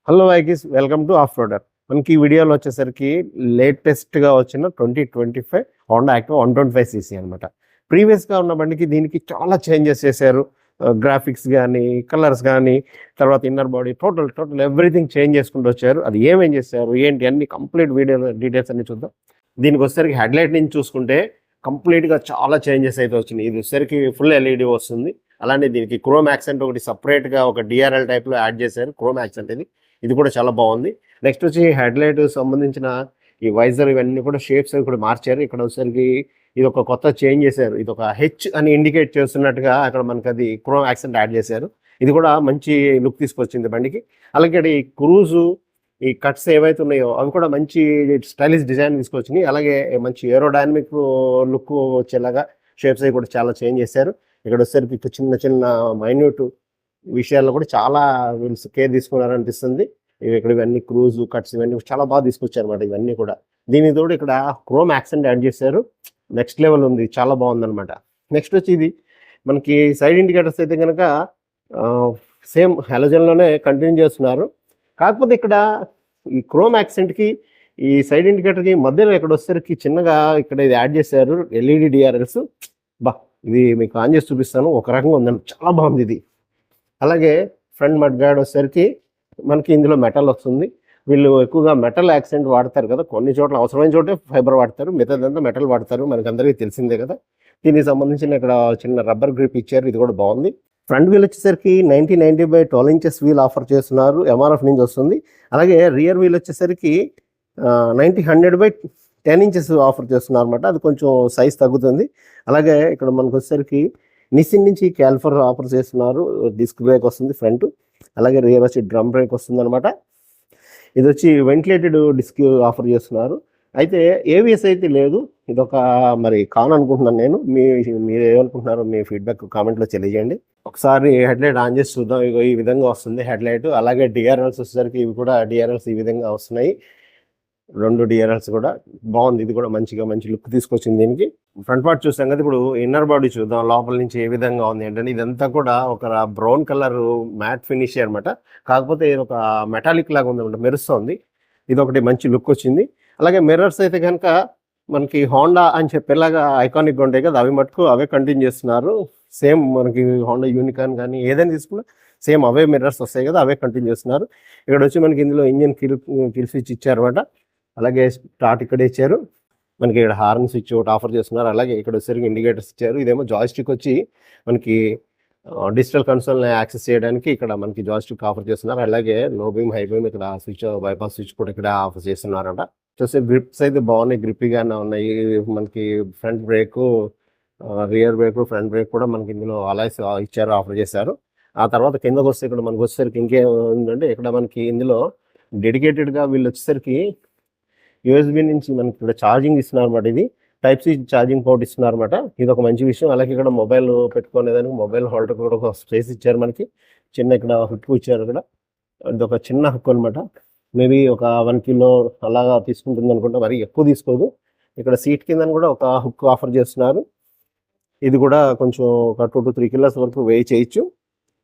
Hello వైకిస్, welcome to off roader. మనకి ఈ వీడియోలో వచ్చేసరికి లేటెస్ట్గా వచ్చిన 2025 హోండా యాక్టివా 125cc అనమాట. ప్రీవియస్గా ఉన్న బండికి దీనికి చాలా చేంజెస్ చేశారు. గ్రాఫిక్స్ కానీ, కలర్స్ కానీ, తర్వాత inner body total everything change చేసుకుంటూ వచ్చారు. అది ఏమేం చేశారు, ఏంటి అన్ని కంప్లీట్ వీడియో డీటెయిల్స్ అన్ని చూద్దాం. దీనికి వచ్చేసరికి హెడ్లైట్ నుంచి చూసుకుంటే కంప్లీట్గా చాలా చేంజెస్ అయితే వచ్చినాయి. ఇది వచ్చేసరికి ఫుల్ ఎల్ఈడి వస్తుంది. అలానే దీనికి క్రోమ్ యాక్సెంట్ ఒకటి సపరేట్గా ఒక డిఆర్ఎల్ టైప్లో యాడ్ చేశారు. క్రోమ్ యాక్సెంట్ ఇది కూడా చాలా బాగుంది. నెక్స్ట్ వచ్చి హెడ్లైట్ సంబంధించిన ఈ వైజర్ ఇవన్నీ కూడా షేప్స్ అవి కూడా మార్చారు. ఇక్కడ వచ్చేసరికి ఇది ఒక కొత్త చేంజ్ చేశారు. ఇది ఒక హెచ్ అని ఇండికేట్ చేస్తున్నట్టుగా అక్కడ మనకి అది క్రోమ్ యాక్సెంట్ యాడ్ చేశారు. ఇది కూడా మంచి లుక్ తీసుకొచ్చింది బండికి. అలాగే ఈ క్రూజు ఈ కట్స్ ఏవైతే ఉన్నాయో అవి కూడా మంచి స్టైలిష్ డిజైన్ తీసుకొచ్చినాయి. అలాగే మంచి ఏరోడైనమిక్ లుక్ వచ్చేలాగా షేప్స్ అవి కూడా చాలా చేంజ్ చేశారు. ఇక్కడ వచ్చేసరికి చిన్న మైన్యూట్ విషయాల్లో కూడా చాలా వీళ్ళు కేర్ తీసుకున్నారు అనిపిస్తుంది. ఇక్కడ ఇవన్నీ క్రూజ్ కట్స్ ఇవన్నీ చాలా బాగా తీసుకొచ్చారు అనమాట. ఇవన్నీ కూడా దీనికి తోడు ఇక్కడ క్రోమ్ యాక్సెంట్ యాడ్ చేశారు. నెక్స్ట్ లెవెల్ ఉంది, చాలా బాగుందన్నమాట. నెక్స్ట్ వచ్చి ఇది మనకి సైడ్ ఇండికేటర్స్ అయితే కనుక సేమ్ హెలోజన్లోనే కంటిన్యూ చేస్తున్నారు. కాకపోతే ఇక్కడ ఈ క్రోమ్ యాక్సెంట్కి ఈ సైడ్ ఇండికేటర్కి మధ్యలో ఇక్కడ వచ్చేసరికి చిన్నగా ఇక్కడ ఇది యాడ్ చేశారు ఎల్ఈడి డిఆర్ఎల్స్. ఇది మీకు ఆన్ చేసి చూపిస్తాను. ఒక రకంగా ఉందండి, చాలా బాగుంది ఇది. అలాగే ఫ్రంట్ మడ్ గార్డ్ వచ్చేసరికి మనకి ఇందులో మెటల్ వస్తుంది. వీళ్ళు ఎక్కువగా మెటల్ యాక్సెంట్ వాడతారు కదా, కొన్ని చోట్ల అవసరమైన చోటే ఫైబర్ వాడతారు, మిగతాదంతా మెటల్ వాడతారు, మనకి అందరికీ తెలిసిందే కదా. దీనికి సంబంధించిన ఇక్కడ చిన్న రబ్బర్ గ్రిప్ ఇచ్చారు, ఇది కూడా బాగుంది. ఫ్రంట్ వీల్ వచ్చేసరికి 90/12 ఇంచెస్ వీల్ ఆఫర్ చేస్తున్నారు, ఎంఆర్ఎఫ్ నుంచి వస్తుంది. అలాగే రియర్ వీల్ వచ్చేసరికి 90/100/10 ఇంచెస్ ఆఫర్ చేస్తున్నారు అనమాట. అది కొంచెం సైజ్ తగ్గుతుంది. అలాగే ఇక్కడ మనకు వచ్చేసరికి నిసిన్ నుంచి క్యాలిఫర్ ఆఫర్ చేస్తున్నారు. డిస్క్ బ్రేక్ వస్తుంది ఫ్రంట్, అలాగే రియర్ వచ్చి డ్రమ్ బ్రేక్ వస్తుంది అనమాట. ఇది వచ్చి వెంటిలేటెడ్ డిస్క్ ఆఫర్ చేస్తున్నారు. అయితే ఏవిఎస్ అయితే లేదు. ఇదొక మరి కాన్ అనుకుంటున్నాను నేను. మీరు ఏమనుకుంటున్నారో మీ ఫీడ్బ్యాక్ కామెంట్లో తెలియజేయండి. ఒకసారి హెడ్లైట్ ఆన్ చేసి చూద్దాం. ఇగో ఈ విధంగా వస్తుంది హెడ్లైట్. అలాగే డిఆర్ఎల్స్ వచ్చేసరికి ఇవి కూడా డిఆర్ఎల్స్ ఈ విధంగా వస్తున్నాయి. 2 డిఆర్ఎల్స్ కూడా బాగుంది. ఇది కూడా మంచి లుక్ తీసుకొచ్చింది దీనికి. ఫ్రంట్ పార్ట్ చూసాం కదా, ఇప్పుడు ఇన్నర్ బాడీ చూద్దాం లోపల నుంచి ఏ విధంగా ఉంది ఏంటంటే ఇదంతా కూడా ఒక బ్రౌన్ కలర్ మ్యాట్ ఫినిష్ అనమాట. కాకపోతే ఇది ఒక మెటాలిక్ లాగా ఉందన్నమాట, మెరుస్తుంది. ఇది ఒకటి మంచి లుక్ వచ్చింది. అలాగే మిర్రర్స్ అయితే కనుక మనకి హోండా అని చెప్పేలాగా ఐకానిక్గా ఉంటాయి కదా, అవి మటుకు అవే కంటిన్యూ చేస్తున్నారు. సేమ్ మనకి హోండా యూనికాన్ కానీ ఏదైనా తీసుకున్నా సేమ్ అవే మిర్రర్స్ వస్తాయి కదా, అవే కంటిన్యూ చేస్తున్నారు. ఇక్కడ వచ్చి మనకి ఇందులో ఇంజిన్ కిల్ స్విచ్ ఇచ్చారన్నమాట. అలాగే స్టార్ట్ ఇక్కడ ఇచ్చారు. మనకి ఇక్కడ హార్న్ స్విచ్ ఒకటి ఆఫర్ చేస్తున్నారు. అలాగే ఇక్కడ వచ్చేసరికి ఇండికేటర్స్ ఇచ్చారు. ఇదేమో జాయిస్టిక్ వచ్చి మనకి డిజిటల్ కన్సోల్ని యాక్సెస్ చేయడానికి ఇక్కడ మనకి జాయిస్టిక్ ఆఫర్ చేస్తున్నారు. అలాగే లో బీమ్ హై బీమ్ ఇక్కడ స్విచ్ బైపాస్ స్విచ్ కూడా ఇక్కడ ఆఫర్ చేస్తున్నారంట. చూస్తే గ్రిప్స్ అయితే బాగున్నాయి, గ్రిప్పీగానే ఉన్నాయి. మనకి front brake, rear break, front brake కూడా మనకి ఇందులో అలాయ్స్ ఇచ్చారు, ఆఫర్ చేశారు. ఆ తర్వాత కిందకు వస్తే ఇక్కడ మనకు వచ్చేసరికి ఇంకేముందంటే ఇక్కడ మనకి ఇందులో డెడికేటెడ్గా వీళ్ళు వచ్చేసరికి యూఎస్బీ నుంచి మనకి ఇక్కడ ఛార్జింగ్ ఇస్తున్నారు అనమాట. ఇది టైప్ సి ఛార్జింగ్ పోర్ట్ ఇస్తున్నారు అనమాట. ఇది ఒక మంచి విషయం. అలాగే ఇక్కడ మొబైల్ పెట్టుకునేదానికి మొబైల్ హోల్డర్ కూడా ఒక స్పేస్ ఇచ్చారు. మనకి చిన్న ఇక్కడ హుక్ ఇచ్చారు. ఇక్కడ ఇది ఒక చిన్న హుక్ అనమాట. మేబీ ఒక 1 కిలో అలాగా తీసుకుంటుంది అనుకుంటా, మరి ఎక్కువ తీసుకోదు. ఇక్కడ సీట్ కింద కూడా ఒక హుక్ ఆఫర్ చేస్తున్నారు. ఇది కూడా కొంచెం ఒక 2 to 3 కిలోస్ వరకు వెయిట్ చేయొచ్చు.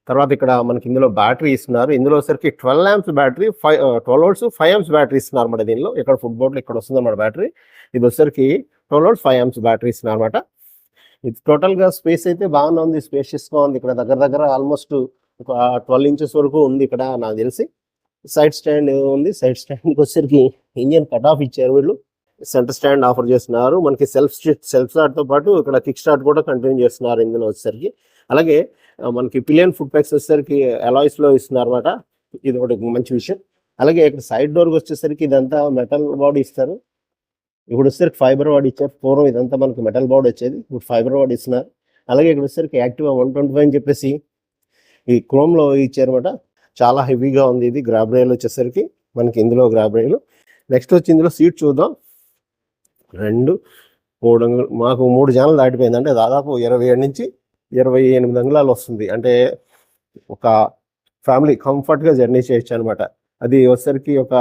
తర్వాత ఇక్కడ మనకి ఇందులో బ్యాటరీ ఇస్తున్నారు. ఇందులో వచ్చరికి 12 amps battery, 12 volts 5 amps battery ఇస్తున్నారు అనమాట. దీనిలో ఇక్కడ ఫుట్ బోర్డ్లో ఇక్కడ వస్తుంది అన్నమాట బ్యాటరీ. ఇది వచ్చరికి 12 volts 5 amps బ్యాటరీ ఇస్తున్నారు అనమాట. ఇది టోటల్గా స్పేస్ అయితే బాగానే ఉంది, స్పేషియస్గా ఉంది. ఇక్కడ దగ్గర ఆల్మోస్ట్ ఒక 12 ఇంచెస్ వరకు ఉంది ఇక్కడ నాకు తెలిసి. సైడ్ స్టాండ్ ఉంది. సైడ్ స్టాండ్కి వచ్చరికి ఇంజిన్ కట్ ఆఫ్ ఇచ్చారు వీళ్ళు. సెంటర్ స్టాండ్ ఆఫర్ చేస్తున్నారు. మనకి సెల్ఫ్ స్టార్ట్తో పాటు ఇక్కడ కిక్ స్టార్ట్ కూడా కంటిన్యూ చేస్తున్నారు ఇందులో వచ్చేసరికి. అలాగే మనకి పిలియన్ ఫుట్ ప్యాక్స్ వచ్చేసరికి అలాయ్స్లో ఇస్తున్నారు అనమాట. ఇది ఒకటి మంచి విషయం. అలాగే ఇక్కడ సైడ్ డోర్కి వచ్చేసరికి ఇదంతా మెటల్ బాడీ ఇస్తారు. ఇప్పుడు వచ్చేసరికి ఫైబర్ బాడీ ఇచ్చారు. పూర్వం ఇదంతా మనకి మెటల్ బాడీ వచ్చేది, ఇప్పుడు ఫైబర్ బాడీ ఇస్తున్నారు. అలాగే ఇక్కడ వచ్చేసరికి యాక్టివా 125 అని చెప్పేసి ఈ క్రోమ్లో ఇచ్చారనమాట. చాలా హెవీగా ఉంది. ఇది గ్రాబ్ రైల్ వచ్చేసరికి మనకి ఇందులో గ్రాబ్ రైలు. నెక్స్ట్ వచ్చి ఇందులో సీట్ చూద్దాం. 2, 3 మాకు 3 జాన్లు దాటిపోయింది. అంటే దాదాపు 27 నుంచి 28 అంగుళాలు వస్తుంది. అంటే ఒక ఫ్యామిలీ కంఫర్ట్గా జర్నీ చేయొచ్చు అనమాట. అది వచ్చేసరికి ఒక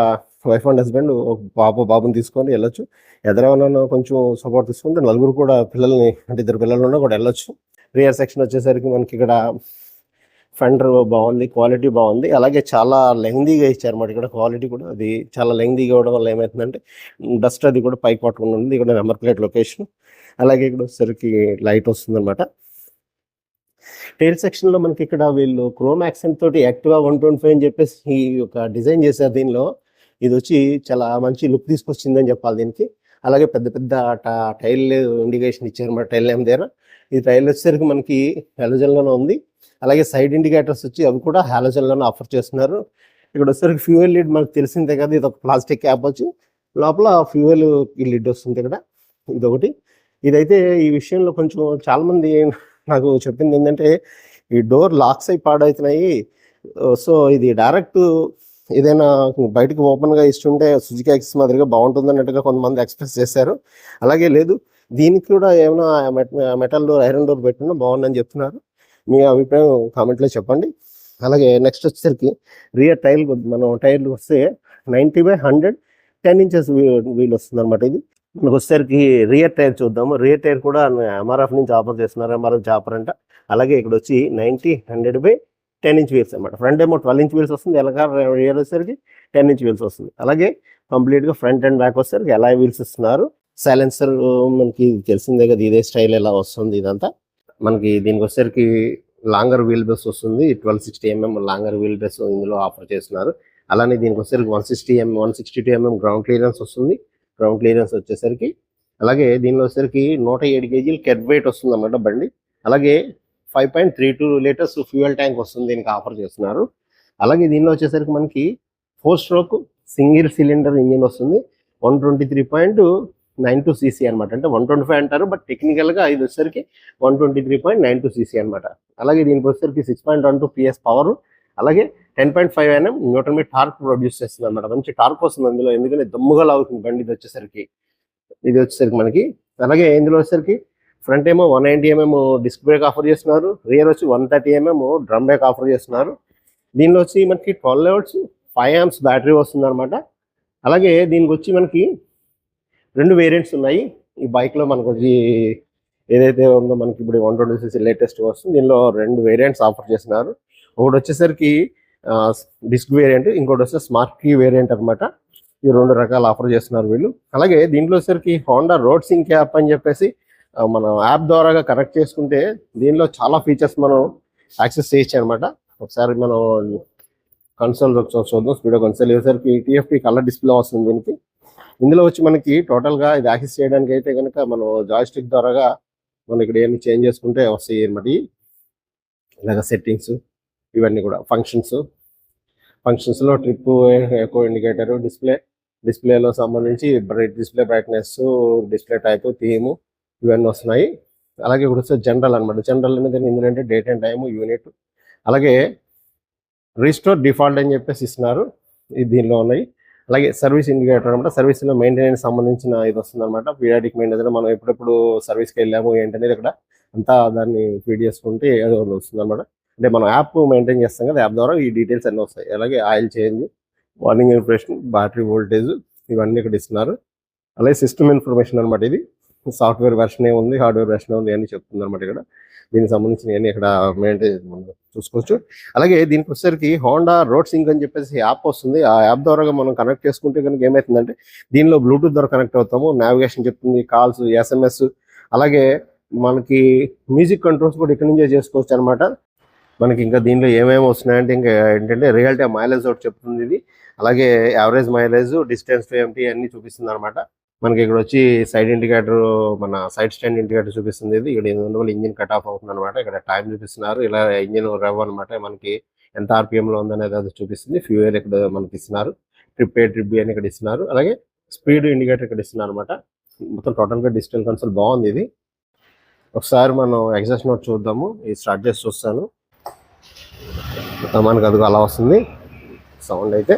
వైఫ్ అండ్ హస్బెండ్, ఒక బాబుని తీసుకొని వెళ్ళొచ్చు. ఎదురైనా కొంచెం సపోర్ట్ తీసుకుంటే నలుగురు కూడా పిల్లల్ని, అంటే 2 పిల్లలు ఉన్నా కూడా వెళ్ళొచ్చు. రియర్ సెక్షన్ వచ్చేసరికి మనకి ఇక్కడ ఫెండర్ బాగుంది, క్వాలిటీ బాగుంది. అలాగే చాలా లెంగ్దీగా ఇచ్చారన్నమాట. ఇక్కడ క్వాలిటీ కూడా అది చాలా లెంగ్దీగా ఇవ్వడం వల్ల ఏమవుతుందంటే డస్ట్ అది కూడా పైకి పట్టుకుని ఉంది. ఇక్కడ నెంబర్ ప్లేట్ లొకేషన్, అలాగే ఇక్కడ వచ్చేసరికి లైట్ వస్తుందన్నమాట. టైల్ సెక్షన్లో మనకి ఇక్కడ వీళ్ళు క్రోమ్ యాక్సెంట్ తోటి యాక్టివా 125 అని చెప్పేసి ఈ ఒక డిజైన్ చేశారు. దీనిలో ఇది వచ్చి చాలా మంచి లుక్ తీసుకొచ్చిందని చెప్పాలి దీనికి. అలాగే పెద్ద పెద్ద టైల్ ఇండికేషన్ ఇచ్చారన్నమాట టైల్ నేమ్ దగ్గర. ఈ టైల్ వచ్చేసరికి మనకి హాలోజన్లోనే ఉంది. అలాగే సైడ్ ఇండికేటర్స్ వచ్చి అవి కూడా హాలోజన్లోనే ఆఫర్ చేస్తున్నారు. ఇక్కడ వచ్చేసరికి ఫ్యూయల్ లిడ్ మనకు తెలిసిందే కదా, ఇది ఒక ప్లాస్టిక్ క్యాప్ వచ్చి లోపల ఫ్యూయల్ లిడ్ వస్తుంది ఇక్కడ, ఇదొకటి. ఇదైతే ఈ విషయంలో కొంచెం చాలామంది నాకు చెప్పింది ఏంటంటే ఈ డోర్ లాక్స్ అయి పాడవుతున్నాయి, సో ఇది డైరెక్ట్ ఏదైనా బయటకు ఓపెన్గా ఇస్తుంటే సుజుకి యాక్సిస్ మాదిరిగా బాగుంటుంది అన్నట్టుగా కొంతమంది ఎక్స్ప్రెస్ చేశారు. అలాగే లేదు, దీనికి కూడా ఏమైనా మెటల్ డోర్, ఐరన్ డోర్ పెట్టినా బాగుందని చెప్తున్నారు. మీ అభిప్రాయం కామెంట్లో చెప్పండి. అలాగే నెక్స్ట్ వచ్చేసరికి రియర్ టైల్, మనం టైర్లు వస్తే 90/100 10 ఇంచెస్ వీల్ వస్తుంది అనమాట. ఇది మనకు వచ్చేసరికి రియర్ టైర్ చూద్దాము. రియర్ టైర్ కూడా ఎంఆర్ఎఫ్ నుంచి ఆఫర్ చేస్తున్నారు, ఎంఆర్ఎఫ్ ఆఫర్ అంట. అలాగే ఇక్కడ వచ్చి 90/100/10 ఇంచ్ వీల్స్ అనమాట. ఫ్రంట్ ఏమో 12 ఇంచ్ వీల్స్ వస్తుంది, ఎలాగా రియర్ వచ్చేసరికి 10 ఇంచ్ వీల్స్ వస్తుంది. అలాగే కంప్లీట్గా ఫ్రంట్ అండ్ బ్యాక్ వచ్చేసరికి అలాయ్ వీల్స్ ఇస్తున్నారు. సైలెన్సర్ మనకి తెలిసిందే కదా, ఇదే స్టైల్ ఎలా వస్తుంది ఇదంతా. మనకి దీనికి వచ్చేసరికి లాంగర్ వీల్ బేస్ వస్తుంది, 1260 mm లాంగర్ వీల్ బేస్ ఇందులో ఆఫర్ చేస్తున్నారు. అలానే దీనికి వచ్చేసరికి 162 mm గ్రౌండ్ క్లియరెన్స్ వస్తుంది. గ్రౌండ్ క్లియరెన్స్ వచ్చేసరికి అలాగే దీనిలో వచ్చేసరికి 107 kg కెర్వ్ వెయిట్ వస్తుంది అన్నమాట బండి. అలాగే 5.32 లీటర్స్ ఫ్యూయల్ ట్యాంక్ వస్తుంది, దీనికి ఆఫర్ చేస్తున్నారు. అలాగే దీనిలో వచ్చేసరికి మనకి 4 స్ట్రోక్ సింగిల్ సిలిండర్ ఇంజిన్ వస్తుంది, 123.92 cc అనమాట. అంటే 125 అంటారు, బట్ టెక్నికల్గా ఇది వచ్చేసరికి 123.92 cc అనమాట. అలాగే దీనికి వచ్చేసరికి 6.12 PS పవర్, అలాగే 10.5 Nm newton metre torque produce చేస్తుంది అనమాట. మంచి టార్క్ వస్తుంది అందులో, ఎందుకంటే దమ్ముగా లాగుతుంది బండి ఇది వచ్చేసరికి మనకి. అలాగే ఇందులో వచ్చేసరికి ఫ్రంట్ ఏమో 190 mm డిస్క్ బ్రేక్ ఆఫర్ చేస్తున్నారు, రియర్ వచ్చి 130 mm డ్రమ్ బ్రేక్ ఆఫర్ చేస్తున్నారు. దీనిలో వచ్చి మనకి 12 volts 5 amps బ్యాటరీ వస్తుంది అనమాట. అలాగే దీనికి వచ్చి మనకి 2 వేరియంట్స్ ఉన్నాయి ఈ బైక్లో. మనకు వచ్చి ఏదైతే ఉందో మనకి ఇప్పుడు 120cc లేటెస్ట్ వస్తుంది, దీనిలో 2 వేరియంట్స్ ఆఫర్ చేస్తున్నారు. ఒకటి వచ్చేసరికి డిస్క్ వేరియంట్, ఇంకోటి వచ్చే స్మార్ట్ కీ వేరియంట్ అనమాట. ఈ 2 రకాలు ఆఫర్ చేస్తున్నారు వీళ్ళు. అలాగే దీంట్లో వచ్చేసరికి హోండా రోడ్ సింక్ యాప్ అని చెప్పేసి మనం యాప్ ద్వారా కనెక్ట్ చేసుకుంటే దీనిలో చాలా ఫీచర్స్ మనం యాక్సెస్ చేయొచ్చు అనమాట. ఒకసారి మనం కన్సోల్ చూద్దాం. స్పీడో కన్సోల్ వచ్చేసరికి TFT కలర్ డిస్ప్లే వస్తుంది దీనికి. ఇందులో వచ్చి మనకి టోటల్గా ఇది యాక్సెస్ చేయడానికి అయితే కనుక మనం జాయ్స్టిక్ ద్వారా మనం ఇక్కడ ఏమి చేంజ్ చేసుకుంటే వస్తాయి అనమాట. ఇలాగ సెట్టింగ్స్ ఇవన్నీ కూడా ఫంక్షన్స్లో ట్రిప్, ఎకో ఇండికేటర్, డిస్ప్లేలో సంబంధించి display brightness, display type, theme ఇవన్నీ వస్తున్నాయి. అలాగే ఇప్పుడు వస్తే జనరల్ అనమాట. జనరల్ అనేది ఇందులో అంటే డేట్ అండ్ టైము, యూనిట్, అలాగే రీస్టోర్ డిఫాల్ట్ అని చెప్పేసి ఇస్తున్నారు, ఇది దీనిలో ఉన్నాయి. అలాగే సర్వీస్ ఇండికేటర్ అనమాట. సర్వీస్లో మెయింటెనెన్స్ సంబంధించిన ఇది వస్తుంది అనమాట. పీరియాడిక్ మెయింటెనెన్స్, మనం ఎప్పుడెప్పుడు సర్వీస్కి వెళ్ళాము ఏంటనేది ఇక్కడ అంతా దాన్ని ఫీడ్ చేసుకుంటే ఏదో వస్తుంది అనమాట. అంటే మనం యాప్ మెయింటైన్ చేస్తాం కదా, యాప్ ద్వారా ఈ డీటెయిల్స్ అన్నీ వస్తాయి. అలాగే oil change, warning information, battery voltage ఇవన్నీ ఇక్కడ ఇస్తున్నారు. అలాగే సిస్టమ్ ఇన్ఫర్మేషన్ అనమాట. ఇది సాఫ్ట్వేర్ వెర్షన్ ఉంది, హార్డ్వేర్ వెర్షన్ ఉంది అని చెప్తుంది అనమాట. ఇక్కడ దీనికి సంబంధించిన అన్ని ఇక్కడ మెయింటైన్ చూసుకోవచ్చు. అలాగే దీనికి వచ్చేసరికి హోండా రోడ్ సింక్ అని చెప్పేసి యాప్ వస్తుంది. ఆ యాప్ ద్వారా మనం కనెక్ట్ చేసుకుంటే కనుక ఏమవుతుందంటే దీనిలో బ్లూటూత్ ద్వారా కనెక్ట్ అవుతాము, నావిగేషన్ చెప్తుంది, కాల్స్, SMS, అలాగే మనకి మ్యూజిక్ కంట్రోల్స్ కూడా ఇక్కడ నుంచే చేసుకోవచ్చు అనమాట. మనకి ఇంకా దీనిలో ఏమేమి వస్తున్నాయంటే ఇంకా ఏంటంటే రియల్ టైమ్ మైలేజ్ ఒకటి చెప్తుంది ఇది, అలాగే average mileage, distance to empty అన్ని చూపిస్తుంది అనమాట. మనకి ఇక్కడ వచ్చి సైడ్ ఇండికేటర్, మన సైడ్ స్టాండ్ ఇండికేటర్ చూపిస్తుంది. ఇది ఇక్కడ ఎందువల్ల ఇంజిన్ కట్ ఆఫ్ అవుతుంది అనమాట. ఇక్కడ టైం చూపిస్తున్నారు, ఇలా ఇంజిన్ రెవ్ అనమాట, మనకి ఎంత RPMలో ఉందనేది అది చూపిస్తుంది. ఫ్యూయల్ ఇక్కడ మనకి ఇస్తున్నారు, ట్రిప్ A, ట్రిప్ B అని ఇక్కడ ఇస్తున్నారు. అలాగే స్పీడ్ ఇండికేటర్ ఇక్కడ ఇస్తున్నారు అనమాట. మొత్తం టోటల్గా డిజిటల్ కన్సోల్ బాగుంది ఇది. ఒకసారి మనం ఎగ్జాస్ట్ నోట్ చూద్దాము. ఇది స్టార్ట్ చేసి చూస్తాను, మనకు అది అలా వస్తుంది సౌండ్. అయితే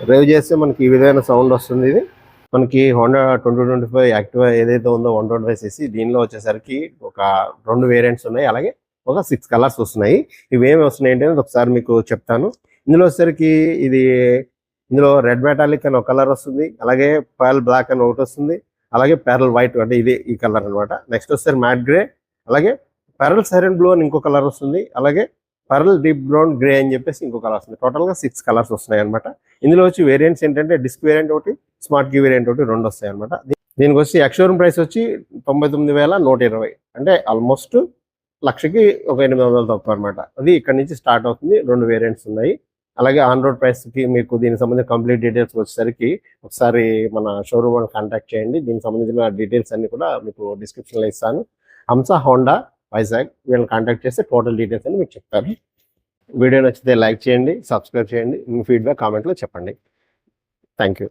డ్రైవ్ చేస్తే మనకి ఈ విధమైన సౌండ్ వస్తుంది. ఇది మనకి హోండా 2025 యాక్టివా ఏదైతే ఉందో 125cc, దీనిలో వచ్చేసరికి ఒక 2 వేరియంట్స్ ఉన్నాయి, అలాగే ఒక 6 కలర్స్ వస్తున్నాయి. ఇవి ఏమి వస్తున్నాయి అంటే ఒకసారి మీకు చెప్తాను. ఇందులో వచ్చేసరికి ఇందులో రెడ్ మెటాలిక్ అని ఒక కలర్ వస్తుంది, అలాగే పర్ల్ బ్లాక్ అని ఒకటి వస్తుంది, అలాగే పర్ల్ వైట్ అంటే ఇది ఈ కలర్ అనమాట. నెక్స్ట్ వచ్చేసరికి మ్యాట్ గ్రే, అలాగే పెరల్ సైరన్ బ్లూ అని ఇంకో కలర్ వస్తుంది, అలాగే పెరల్ డీప్ బ్రౌన్ గ్రే అని చెప్పేసి ఇంకో కలర్ వస్తుంది. టోటల్గా 6 కలర్స్ వస్తున్నాయి అనమాట. ఇందులో వచ్చి వేరియంట్స్ ఏంటంటే డిస్క్ వేరియంట్ ఒకటి, స్మార్ట్ కీ వేరియంట్ ఒకటి 2 వస్తాయి అనమాట. దీనికి వచ్చి ఎక్స్షోరూమ్ ప్రైస్ వచ్చి 99,120, అంటే ఆల్మోస్ట్ లక్షకి ఒక 800 తక్కువ అనమాట. అది ఇక్కడ నుంచి స్టార్ట్ అవుతుంది. 2 వేరియంట్స్ ఉన్నాయి. అలాగే ఆన్ రోడ్ ప్రైస్కి మీకు దీనికి సంబంధించిన కంప్లీట్ డీటెయిల్స్ వచ్చేసరికి ఒకసారి మన షోరూమ్ కాంటాక్ట్ చేయండి. దీనికి సంబంధించిన డీటెయిల్స్ అన్ని కూడా మీకు డిస్క్రిప్షన్లో ఇస్తాను. హంసా హోండా వైజాగ్ వీళ్ళని కాంటాక్ట్ చేస్తే టోటల్ డీటెయిల్స్ అని మీకు చెప్తారు. వీడియో నచ్చితే లైక్ చేయండి, సబ్స్క్రైబ్ చేయండి, మీ ఫీడ్బ్యాక్ కామెంట్లో చెప్పండి. Thank you.